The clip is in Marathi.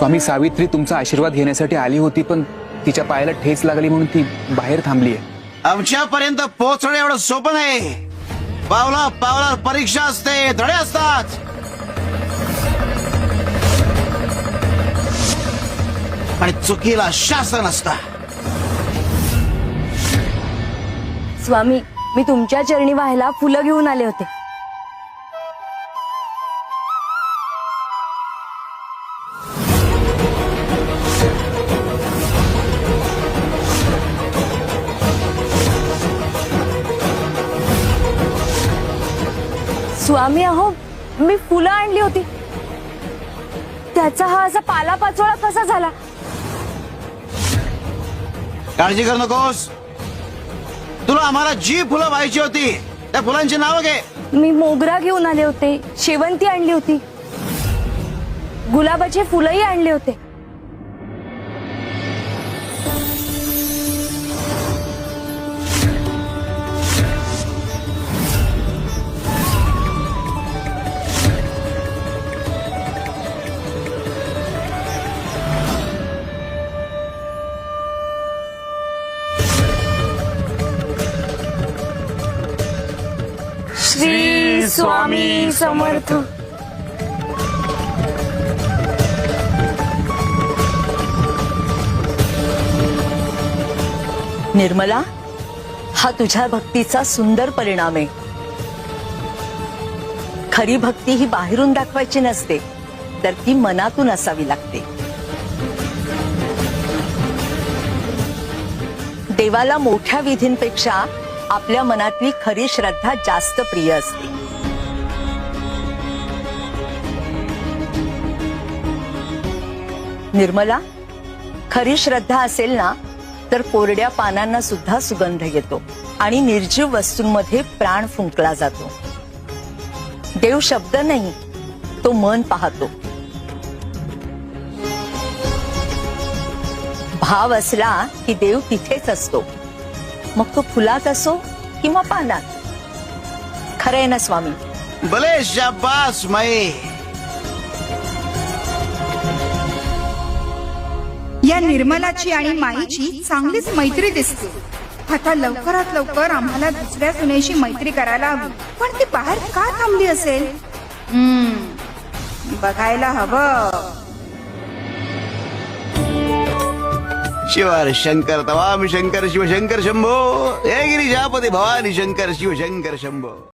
स्वामी, सावित्री तुमचा आशीर्वाद घेण्यासाठी आली होती, पण तिच्या पायाला ठेच लागली म्हणून ती बाहेर थांबलीये. आमच्यापर्यंत पोहोचणं एवढं सोपं नाही. पावला पावला परीक्षा असते, धडे असतात. आणि चुकीला शासन असतं. स्वामी, मी तुमच्या चरणी व्हायला फुलं घेऊन आले होते. स्वामी अहो, मी फुलं आणली होती, त्याचा हा असा पालापाचोळा कसा झाला? काळजी करू नकोस. तुला आम्हाला जी फुलं पाहिजे होती त्या फुलांची नावं घे. मी मोगरा घेऊन आले होते, शेवंती आणली होती, गुलाबाचे फुलंही आणले होते. श्री स्वामी समर्थ. निर्मला, हा तुझ्या भक्तीचा सुंदर परिणाम आहे. खरी भक्ती ही बाहेरून दाखवायची नसते, तर ती मनातून असावी लागते. देवाला मोठ्या विधींपेक्षा आपल्या मनातली खरी श्रद्धा जास्त प्रिय असते. निर्मला, खरी श्रद्धा असेल ना तर कोरड्या पानांना सुद्धा सुगंध येतो आणि निर्जीव वस्तूंमध्ये प्राण फुंकला जातो. देव शब्द नाही, तो मन पाहतो. भाव असला की देव तिथेच असतो, मग तो फुलात असो किंवा पानात. खरंय ना स्वामी? भले शाबास माई. या निर्मलाची आणि माईची चांगलीच मैत्री दिसते. आता लवकरात लवकर आम्हाला दुसऱ्या सुनेशी मैत्री करायला हवी. पण ती बाहेर का थांबली असेल? बघायला हवं. शिवार शंकर तवाम शंकर शिवशंकर शंभो. हे गिरिजापती भवानी शंकर शिवशंकर शंभो.